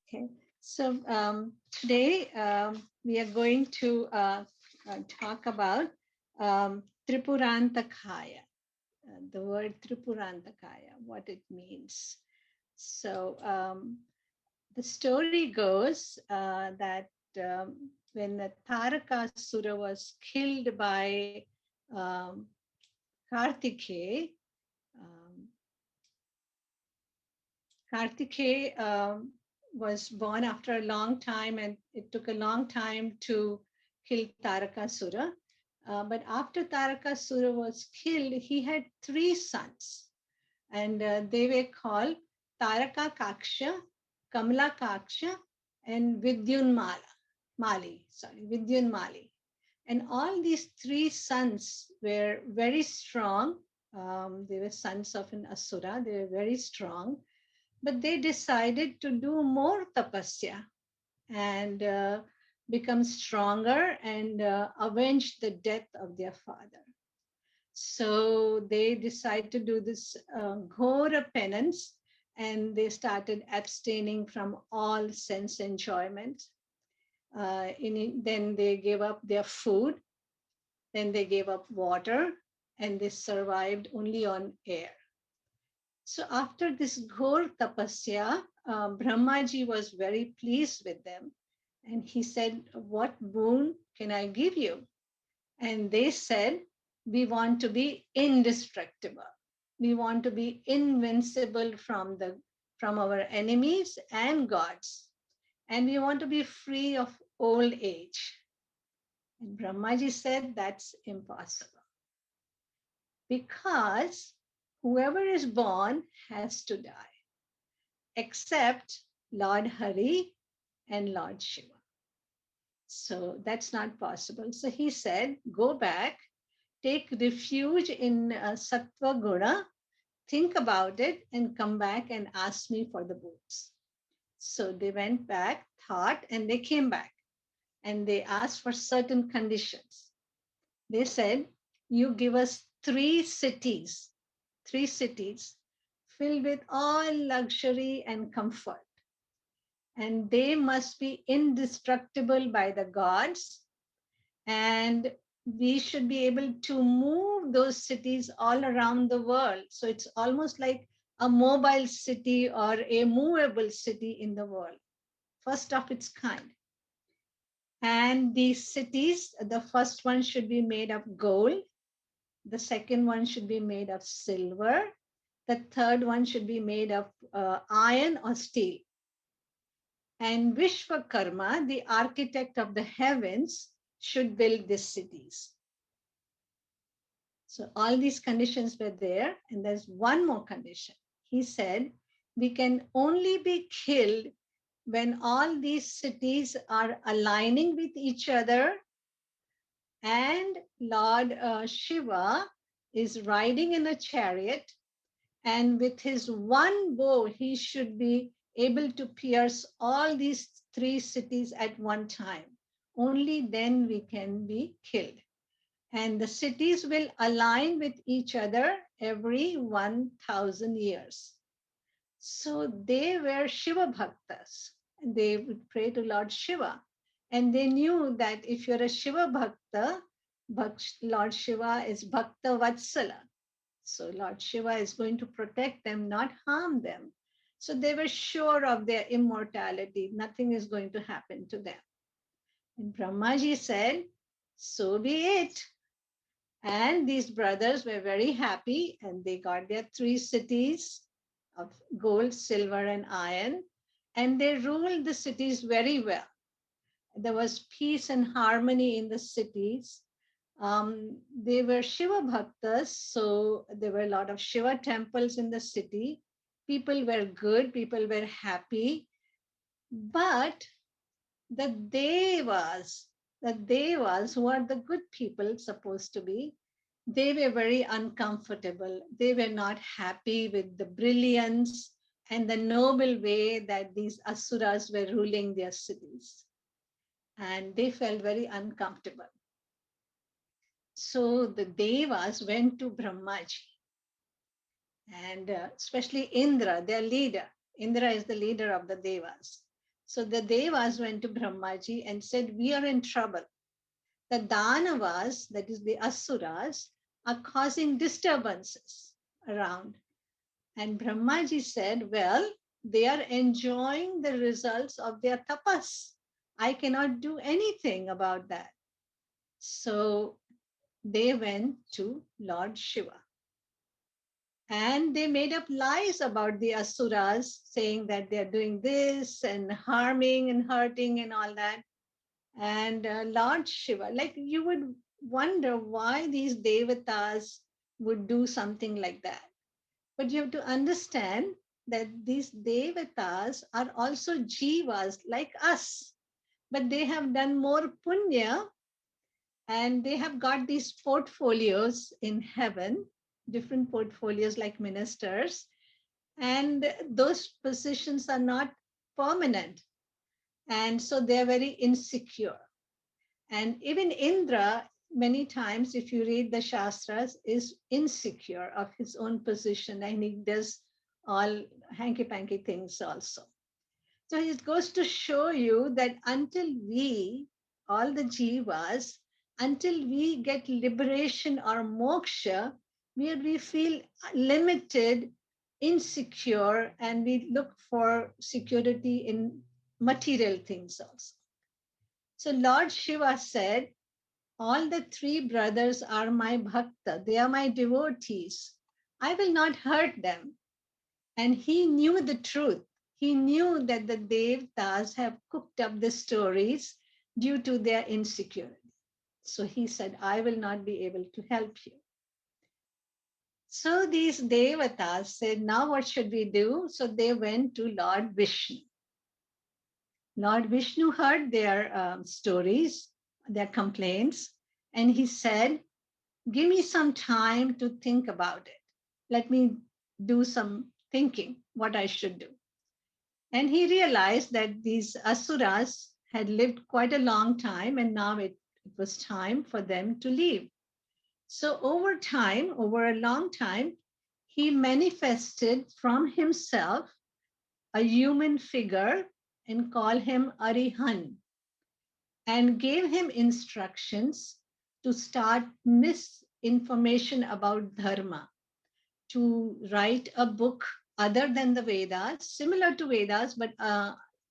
Okay, so today we are going to talk about Tripurantakaya, the word Tripurantakaya, what it means. So the story goes that when the Tarakasura was killed by um, Kartikeya, um, Kartikeya was born after a long time, and it took a long time to kill Tarakasura. But after Tarakasura was killed, he had three sons, and they were called Taraka Kaksha, Kamala Kaksha, and Vidyunmala. Vidyunmali. And all these three sons were very strong. They were sons of an Asura, they were very strong, but they decided to do more tapasya and become stronger and avenge the death of their father. So they decided to do this ghora penance, and they started abstaining from all sense enjoyment. Then they gave up their food, then they gave up water, and they survived only on air. So after this Ghor Tapasya, Brahmaji was very pleased with them. And he said, "What boon can I give you?" And they said, "We want to be indestructible. We want to be invincible from our enemies and gods. And we want to be free of old age." And Brahmaji said, "That's impossible, because whoever is born has to die, except Lord Hari and Lord Shiva. So that's not possible." So he said, "Go back, take refuge in Sattva Guna, think about it, and come back and ask me for the books." So they went back, thought, and they came back, and they asked for certain conditions. They said, "You give us three cities filled with all luxury and comfort, and they must be indestructible by the gods, and we should be able to move those cities all around the world. So it's almost like a mobile city or a movable city in the world, first of its kind. And these cities, the first one should be made of gold, the second one should be made of silver, the third one should be made of iron or steel. And Vishwakarma, the architect of the heavens, should build these cities." So all these conditions were there, and there's one more condition. He said, "We can only be killed when all these cities are aligning with each other, and Lord Shiva is riding in a chariot, and with his one bow, he should be able to pierce all these three cities at one time. Only then we can be killed. And the cities will align with each other every 1,000 years." So they were Shiva Bhaktas. They would pray to Lord Shiva. And they knew that if you're a Shiva Bhakta, Lord Shiva is Bhakta Vatsala. So Lord Shiva is going to protect them, not harm them. So they were sure of their immortality. Nothing is going to happen to them. And Brahmaji said, "So be it." And these brothers were very happy, and they got their three cities of gold, silver, and iron. And they ruled the cities very well. There was peace and harmony in the cities. They were Shiva Bhaktas, so there were a lot of Shiva temples in the city. People were good, people were happy. But the Devas, who are the good people supposed to be, they were very uncomfortable. They were not happy with the brilliance and the noble way that these asuras were ruling their cities. And they felt very uncomfortable. So the Devas went to Brahmaji, and especially Indra, their leader. Indra is the leader of the Devas. So the Devas went to Brahmaji and said, we are in trouble. The Danavas, that is the Asuras, are causing disturbances around. And Brahmaji said, well, they are enjoying the results of their tapas. I cannot do anything about that. So they went to Lord Shiva. And they made up lies about the Asuras, saying that they're doing this and harming and hurting and all that. And Lord Shiva, like you would wonder why these Devatas would do something like that. But you have to understand that these Devatas are also Jivas like us, but they have done more punya and they have got these portfolios in heaven, different portfolios like ministers, and those positions are not permanent. And so they're very insecure. And even Indra, many times, if you read the Shastras, is insecure of his own position and he does all hanky panky things also. So it goes to show you that until we, all the jivas, until we get liberation or moksha, we feel limited, insecure, and we look for security in material things also. So Lord Shiva said, all the three brothers are my bhakta, they are my devotees. I will not hurt them. And he knew the truth. He knew that the Devtas have cooked up the stories due to their insecurity. So he said, I will not be able to help you. So these Devatas said, now what should we do? So they went to Lord Vishnu. Lord Vishnu heard their stories, their complaints, and he said, give me some time to think about it. Let me do some thinking what I should do. And he realized that these asuras had lived quite a long time and now it was time for them to leave. So over time, over a long time, he manifested from himself a human figure and called him Arihan and gave him instructions to start misinformation about dharma, to write a book other than the Vedas, similar to Vedas, but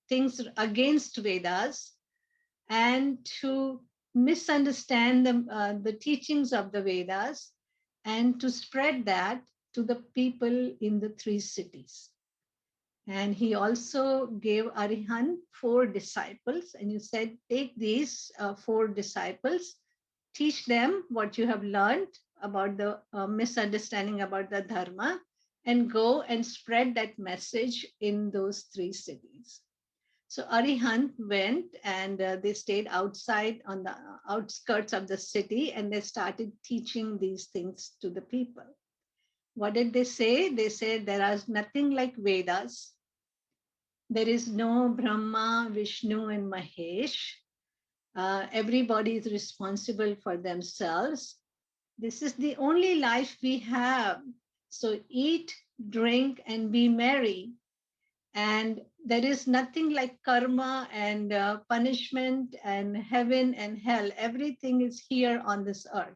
things against Vedas, and to misunderstand the teachings of the Vedas and to spread that to the people in the three cities. And he also gave Arihan 4 disciples, and you said, take these 4 disciples, teach them what you have learned about the misunderstanding about the dharma, and go and spread that message in those 3 cities. So Arihant went and they stayed outside on the outskirts of the city and they started teaching these things to the people. What did they say? They said there is nothing like Vedas. There is no Brahma, Vishnu, and Mahesh. Everybody is responsible for themselves. This is the only life we have. So eat, drink, and be merry. And there is nothing like karma and punishment and heaven and hell. Everything is here on this earth.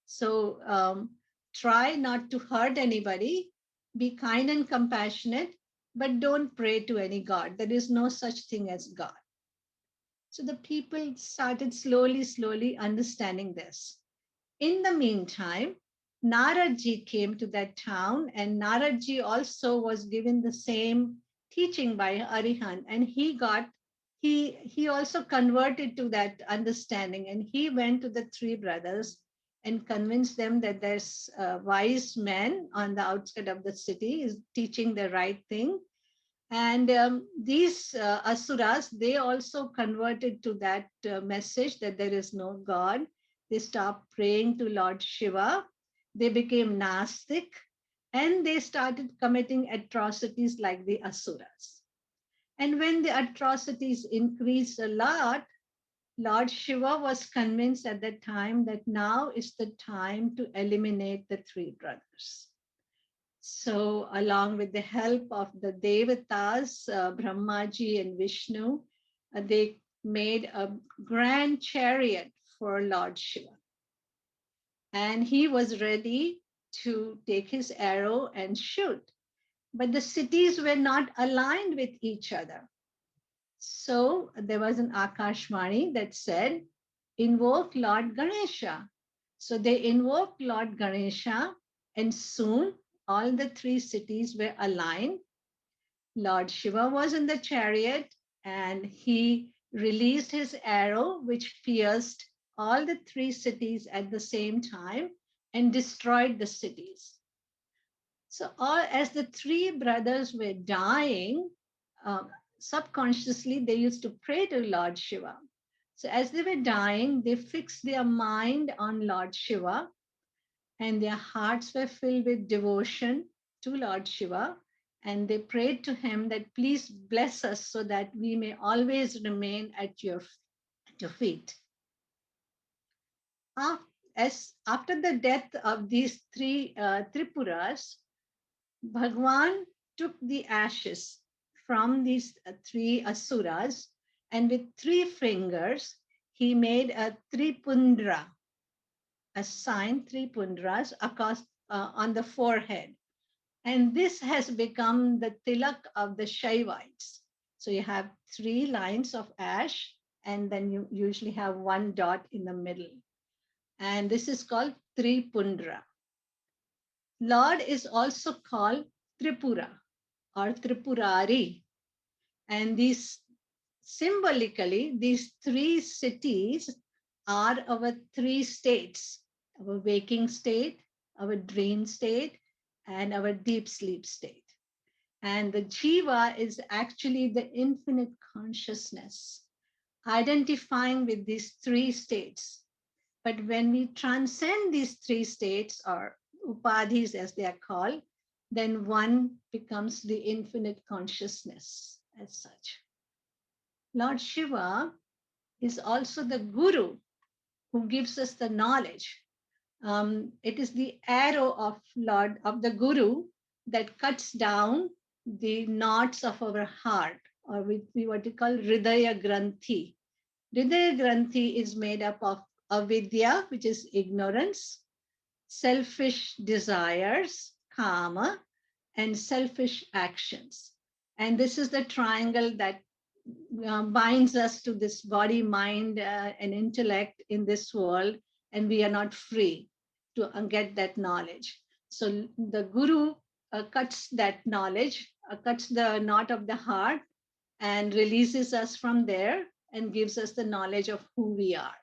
So try not to hurt anybody. Be kind and compassionate, but don't pray to any god. There is no such thing as God. So the people started slowly understanding this. In the meantime, Naradji came to that town, and Naradji also was given the same teaching by Arihant, and he also converted to that understanding, and he went to the 3 brothers and convinced them that there's a wise man on the outskirts of the city is teaching the right thing. And these asuras, they also converted to that message that there is no God. They stopped praying to Lord Shiva. They became Nastic and they started committing atrocities like the asuras. And when the atrocities increased a lot, Lord Shiva was convinced at that time that now is the time to eliminate the 3 brothers. So along with the help of the Devatas, Brahmaji and Vishnu, they made a grand chariot for Lord Shiva. And he was ready to take his arrow and shoot. But the cities were not aligned with each other. So there was an Akashvani that said, invoke Lord Ganesha. So they invoked Lord Ganesha, and soon all the three cities were aligned. Lord Shiva was in the chariot, and he released his arrow, which pierced all the three cities at the same time and destroyed the cities. So, all, as the three brothers were dying, subconsciously they used to pray to Lord Shiva. So, as they were dying, they fixed their mind on Lord Shiva, and their hearts were filled with devotion to Lord Shiva. And they prayed to him that please bless us so that we may always remain at your feet. After the death of these three Tripuras, Bhagwan took the ashes from these three asuras, and with three fingers, he made a tripundra, a sign, three pundras across, on the forehead. And this has become the tilak of the Shaivites. So you have three lines of ash, and then you usually have one dot in the middle. And this is called Tripundra. Lord is also called Tripura or Tripurari. And these symbolically, these three cities are our three states, our waking state, our dream state, and our deep sleep state. And the jiva is actually the infinite consciousness, identifying with these three states. But when we transcend these three states, or upadhis as they are called, then one becomes the infinite consciousness as such. Lord Shiva is also the guru who gives us the knowledge. It is the arrow of the guru that cuts down the knots of our heart, or what we call Hridaya Granthi. Hridaya Granthi is made up of avidya, which is ignorance, selfish desires, kama, and selfish actions. And this is the triangle that binds us to this body, mind, and intellect in this world, and we are not free to get that knowledge. So the guru cuts that knowledge, cuts the knot of the heart, and releases us from there and gives us the knowledge of who we are.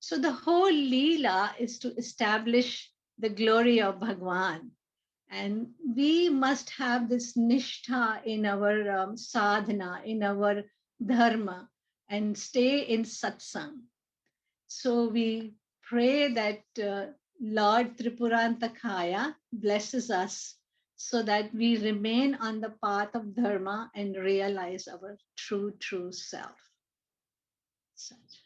So the whole Leela is to establish the glory of Bhagwan. And we must have this nishtha in our sadhana, in our dharma, and stay in satsang. So we pray that Lord Tripurantakaya blesses us so that we remain on the path of dharma and realize our true self. Such.